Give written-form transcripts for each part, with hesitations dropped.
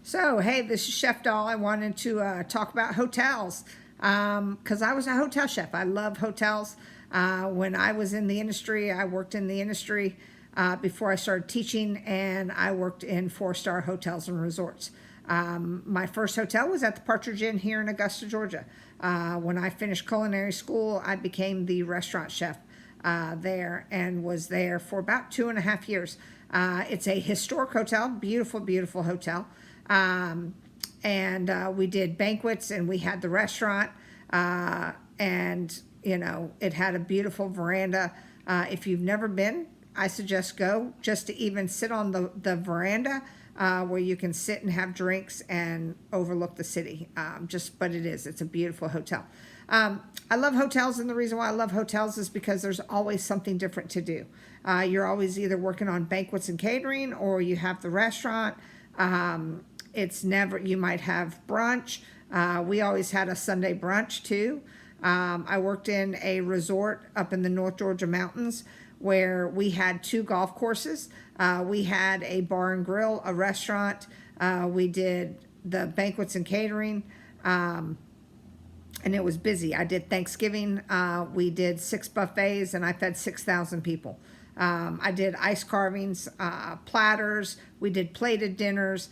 So, hey, this is Chef Doll. I wanted to talk about hotels because I was a hotel chef. I love hotels. When I was in the industry, I worked in the industry before I started teaching, and I worked in 4-star hotels and resorts. My first hotel was at the Partridge Inn here in Augusta, Georgia. When I finished culinary school, I became the restaurant chef there and was there for about 2.5 years. It's a historic hotel, beautiful, beautiful hotel. We did banquets, and we had the restaurant, and it had a beautiful veranda. If you've never been, I suggest go just to even sit on the veranda, where you can sit and have drinks and overlook the city. But it's a beautiful hotel. I love hotels, and the reason why I love hotels is because there's always something different to do. You're always either working on banquets and catering, or you have the restaurant. You might have brunch. We always had a Sunday brunch too. I worked in a resort up in the North Georgia mountains where we had 2 golf courses. We had a bar and grill, a restaurant. We did the banquets and catering, and it was busy. I did Thanksgiving. We did 6 buffets, and I fed 6,000 people. I did ice carvings, platters. We did plated dinners.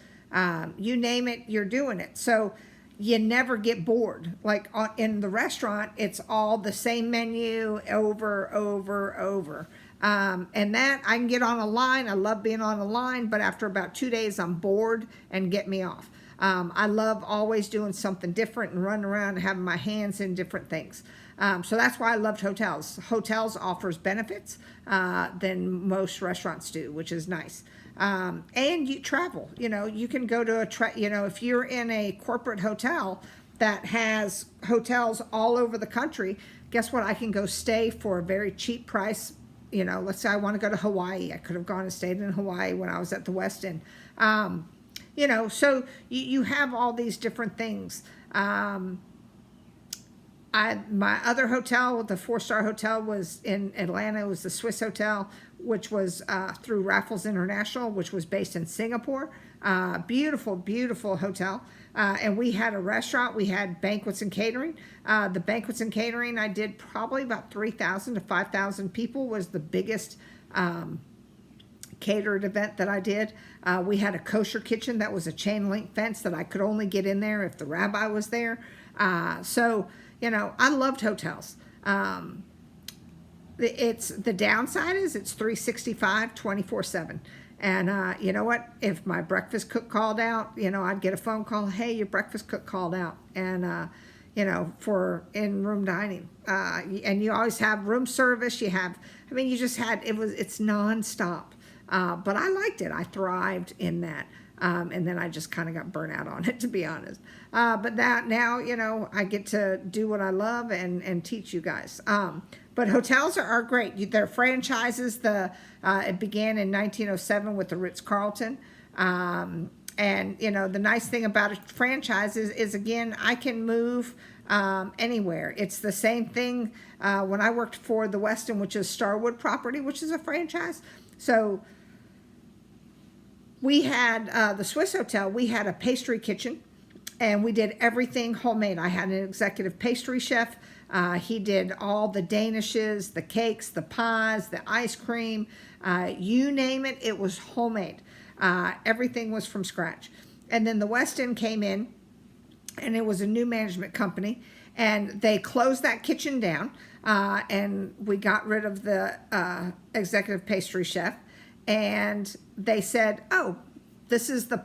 You name it, you're doing it. So you never get bored. Like in the restaurant, it's all the same menu over. And that I can get on a line. I love being on a line, but after about 2 days, I'm bored and get me off. I love always doing something different and running around and having my hands in different things. So that's why I loved hotels. Hotels offers benefits than most restaurants do, which is nice. And you travel, you can go to if you're in a corporate hotel that has hotels all over the country, guess what? I can go stay for a very cheap price. Let's say I want to go to Hawaii. I could have gone and stayed in Hawaii when I was at the West End. So you have all these different things. My other hotel, the 4-star hotel, was in Atlanta. It was the Swiss Hotel, which was through Raffles International, which was based in Singapore. Beautiful, beautiful hotel. And we had a restaurant. We had banquets and catering. The banquets and catering, I did probably about 3,000 to 5,000 people was the biggest catered event that I did. We had a kosher kitchen that was a chain link fence that I could only get in there if the rabbi was there. I loved hotels. The downside is it's 365, 24/7. And you know what? If my breakfast cook called out, I'd get a phone call. Hey, your breakfast cook called out. And, for in-room dining. And you always have room service. It's nonstop. But I liked it. I thrived in that. And then I just kind of got burnt out on it, to be honest. But now, I get to do what I love and teach you guys. But hotels are great. They're franchises. It began in 1907 with the Ritz-Carlton. And, the nice thing about a franchise is again, I can move anywhere. It's the same thing when I worked for the Westin, which is Starwood Property, which is a franchise. So we had the Swiss Hotel. We had a pastry kitchen, and we did everything homemade. I had an executive pastry chef. He did all the danishes, the cakes, the pies, the ice cream. You name it, it was homemade. Everything was from scratch. And then the Westin came in, and it was a new management company, and they closed that kitchen down, and we got rid of the executive pastry chef, and they said, "Oh, this is the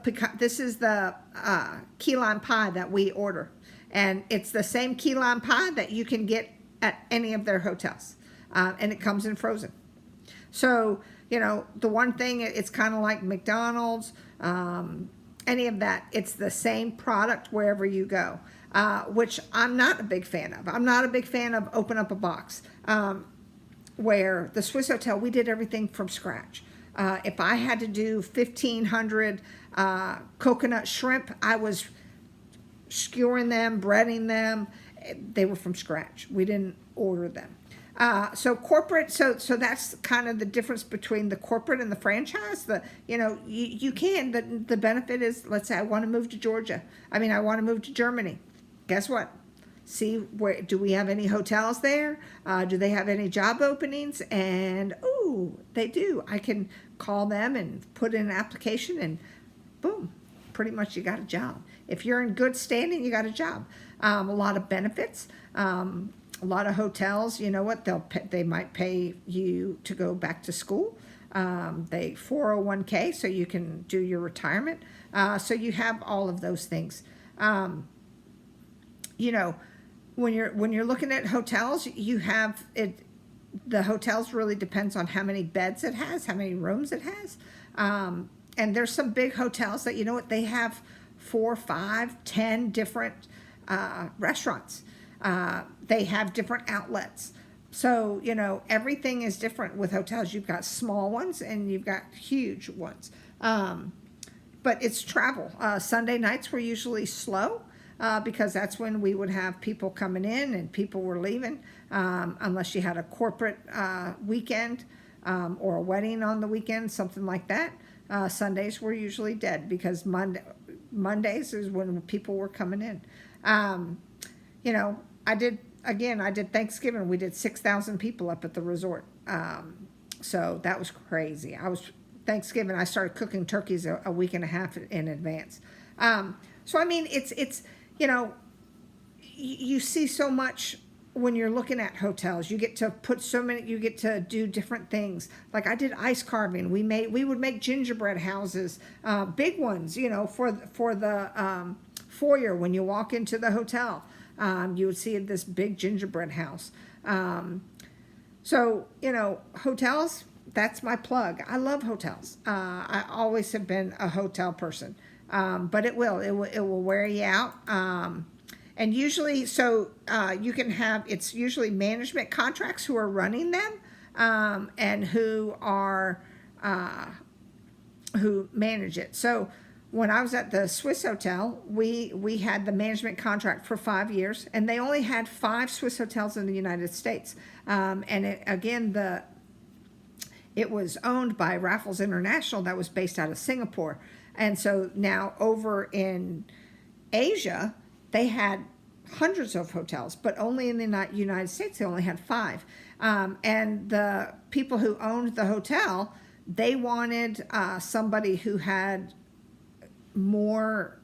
key lime pie that we order, and it's the same key lime pie that you can get at any of their hotels, and it comes in frozen." So the one thing, it's kind of like McDonald's, any of that. It's the same product wherever you go, which I'm not a big fan of. I'm not a big fan of open up a box. Where the Swiss Hotel, we did everything from scratch. If I had to do 1,500 coconut shrimp, I was skewering them, breading them. They were from scratch. We didn't order them. So corporate, so that's kind of the difference between the corporate and the franchise. You can, the benefit is, let's say I want to move to Georgia. I want to move to Germany. Guess what? See, where do we have any hotels there? Do they have any job openings? And they do. I can call them and put in an application, and boom, pretty much you got a job. If you're in good standing, you got a job. A lot of benefits. A lot of hotels, you know what, they might pay you to go back to school. They 401k, so you can do your retirement. So you have all of those things. When you're looking at hotels, you have it. The hotels really depends on how many beds it has, how many rooms it has. And there's some big hotels that they have 4, 5, 10 different restaurants. They have different outlets. So, everything is different with hotels. You've got small ones and you've got huge ones. But it's travel. Sunday nights were usually slow because that's when we would have people coming in and people were leaving, unless you had a corporate weekend or a wedding on the weekend, something like that. Sundays were usually dead because Mondays is when people were coming in. I did Thanksgiving. We did 6,000 people up at the resort. So that was crazy. Thanksgiving, I started cooking turkeys a week and a half in advance. It's you see so much when you're looking at hotels. You get to you get to do different things. Like I did ice carving. We would make gingerbread houses, big ones, for the foyer when you walk into the hotel. You would see this big gingerbread house. Hotels, that's my plug. I love hotels. I always have been a hotel person. But it will wear you out. And usually, you can have, it's usually management contracts who are running them, and who manage it. So when I was at the Swiss hotel, we had the management contract for 5 years, and they only had 5 Swiss hotels in the United States. It was owned by Raffles International that was based out of Singapore. And so now over in Asia, they had hundreds of hotels, but only in the United States, they only had 5. And the people who owned the hotel, they wanted somebody who had more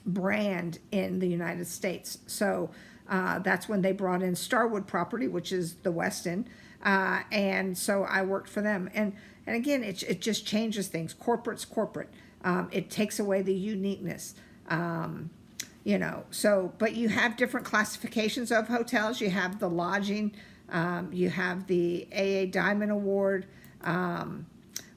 brand in the United States. So that's when they brought in Starwood Property, which is the Westin. And so I worked for them. And again, it just changes things. Corporate's corporate. It takes away the uniqueness. But you have different classifications of hotels. You have the lodging. You have the AA Diamond Award.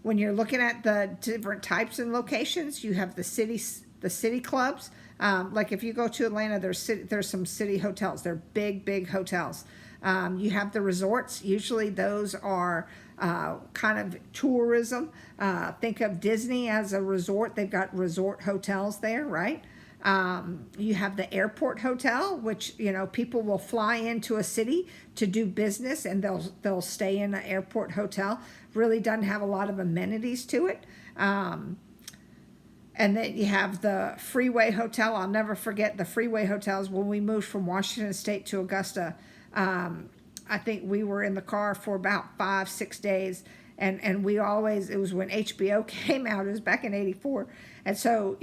When you're looking at the different types and locations, you have the city clubs. Like if you go to Atlanta, there's some city hotels. They're big hotels. You have the resorts. Usually those are kind of tourism. Think of Disney as a resort. They've got resort hotels there, right? You have the airport hotel, which people will fly into a city to do business, and they'll stay in an airport hotel. Really doesn't have a lot of amenities to it. And then you have the Freeway Hotel. I'll never forget the Freeway Hotels. When we moved from Washington State to Augusta, I think we were in the car for about 5-6 days. And it was when HBO came out. It was back in '84. And so,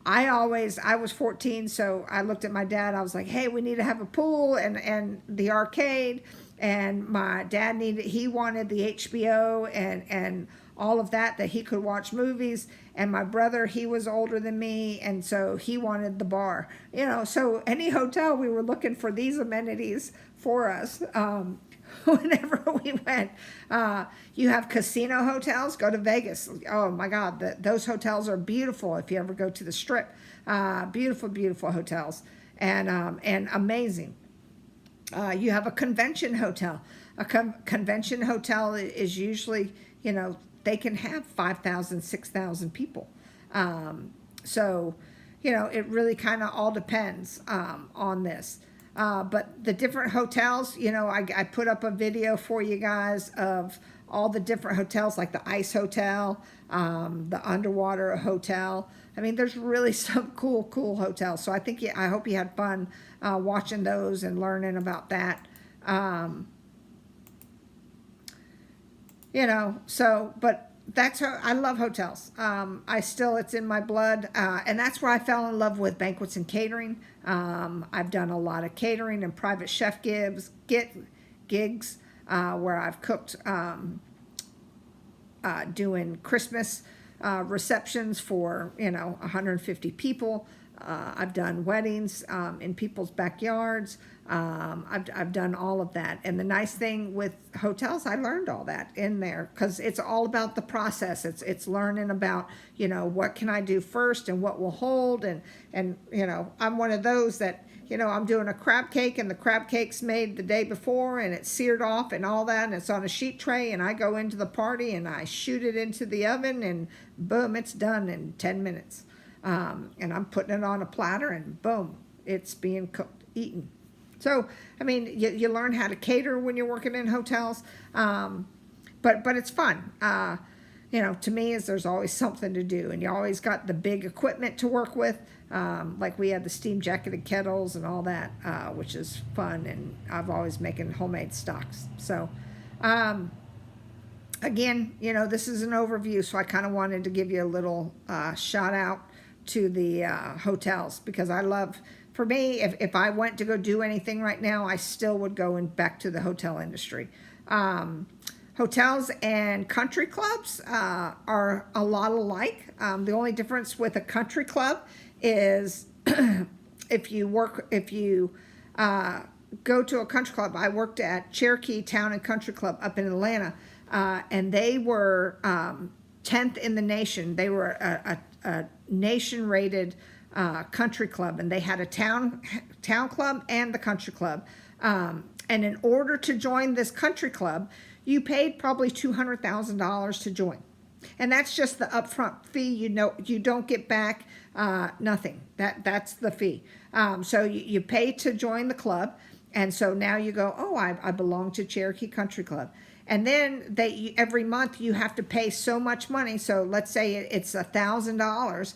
I was 14, so I looked at my dad. I was like, hey, we need to have a pool and the arcade. And my dad he wanted the HBO and all of that he could watch movies. And my brother, he was older than me, and so he wanted the bar. So any hotel, we were looking for these amenities for us whenever we went. You have casino hotels. Go to Vegas. Oh my God, those hotels are beautiful. If you ever go to the Strip, beautiful hotels, and amazing. You have a convention hotel. A convention hotel is usually, they can have 5,000, 6,000 people. It really kind of all depends on this. But the different hotels, you know, I put up a video for you guys of all the different hotels, like the ice hotel, the underwater hotel. I mean, there's really some cool hotels. So I hope you had fun watching those and learning about that. You know, so, but that's how I love hotels. It's in my blood. And that's where I fell in love with banquets and catering. I've done a lot of catering and private chef gigs, where I've cooked, doing Christmas receptions for, you know, 150 people. I've done weddings in people's backyards. I've done all of that. And the nice thing with hotels, I learned all that in there, because it's all about the process. It's learning about, you know, what can I do first and what will hold. And you know, I'm one of those that, you know, I'm doing a crab cake, and the crab cake's made the day before, and it's seared off and all that, and it's on a sheet tray, and I go into the party and I shoot it into the oven, and boom, it's done in 10 minutes. And I'm putting it on a platter, and boom, it's being cooked, eaten. So, I mean, you learn how to cater when you're working in hotels, but it's fun. You know, to me, there's always something to do, and you always got the big equipment to work with. Like we had the steam jacketed kettles and all that, which is fun, and I've always making homemade stocks. So, again, you know, this is an overview, so I kind of wanted to give you a little shout out to the hotels, because I love, for me, if I went to go do anything right now, I still would go back to the hotel industry. Hotels and country clubs are a lot alike. The only difference with a country club is if you go to a country club. I worked at Cherokee Town and Country Club up in Atlanta, and they were 10th in the nation. They were a nation-rated country club, and they had a town club and the country club. And in order to join this country club, you paid probably $200,000 to join, and that's just the upfront fee. You know, you don't get back nothing. That's the fee. So you pay to join the club, and so now you go, oh, I belong to Cherokee Country Club. And then every month you have to pay so much money. So let's say it's $1,000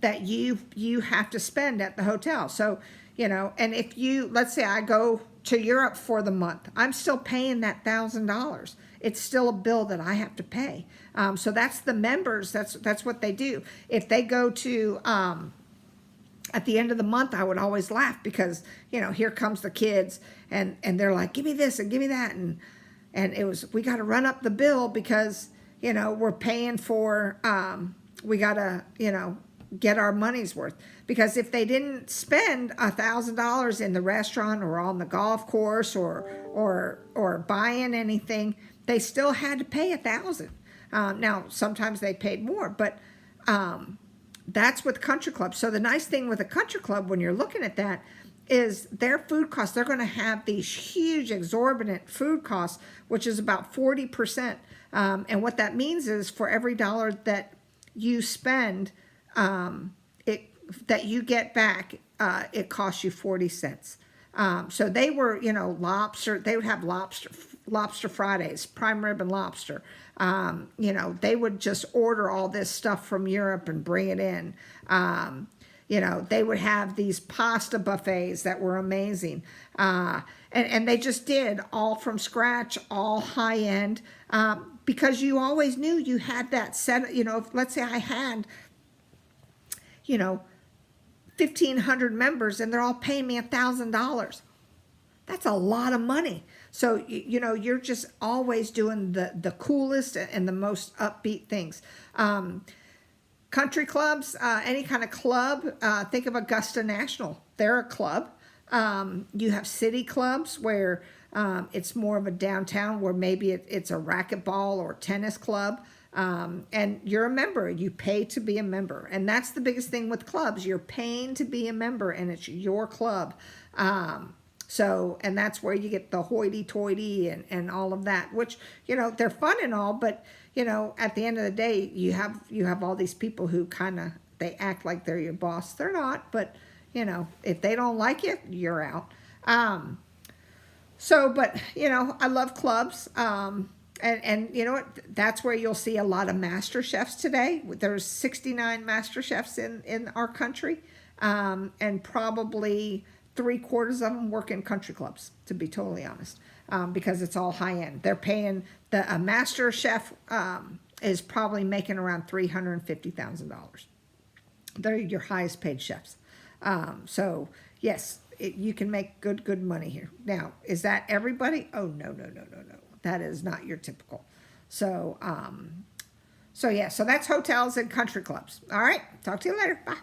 that you have to spend at the hotel. So, you know, and let's say I go to Europe for the month, I'm still paying that $1,000. It's still a bill that I have to pay. So that's the members. That's what they do. If they go to at the end of the month, I would always laugh, because, you know, here comes the kids, and they're like, give me this and give me that, and we got to run up the bill, because, you know, we're paying for, we got to, you know, get our money's worth. Because if they didn't spend $1,000 in the restaurant or on the golf course or buying anything, they still had to pay $1,000. Now, sometimes they paid more, but that's with country clubs. So the nice thing with a country club, when you're looking at that, is their food costs. They're going to have these huge exorbitant food costs, which is about 40%. And what that means is for every dollar that you spend, that you get back, it costs you 40 cents. So they were, you know, lobster. They would have lobster Fridays, prime rib and lobster. You know, they would just order all this stuff from Europe and bring it in. You know, they would have these pasta buffets that were amazing. And they just did all from scratch, all high end, because you always knew you had that set. You know, if, let's say I had, you know, 1,500 members and they're all paying me $1,000. That's a lot of money. So, you know, you're just always doing the coolest and the most upbeat things. Country clubs, any kind of club, think of Augusta National. They're a club. You have city clubs where it's more of a downtown, where maybe it's a racquetball or tennis club. And you're a member. You pay to be a member. And that's the biggest thing with clubs. You're paying to be a member, and it's your club. So, and that's where you get the hoity-toity and all of that, which, you know, they're fun and all, but, you know, at the end of the day, you have all these people who kind of, they act like they're your boss. They're not, but, you know, if they don't like it, you're out. So, but you know, I love clubs. And you know what? That's where you'll see a lot of master chefs today. There's 69 master chefs in our country, and probably 3/4 of them work in country clubs. To be totally honest, because it's all high end. They're paying a master chef is probably making around $350,000. They're your highest paid chefs. So yes, you can make good money here. Now, is that everybody? Oh, no. That is not your typical. So, so yeah, so that's hotels and country clubs. All right, talk to you later. Bye.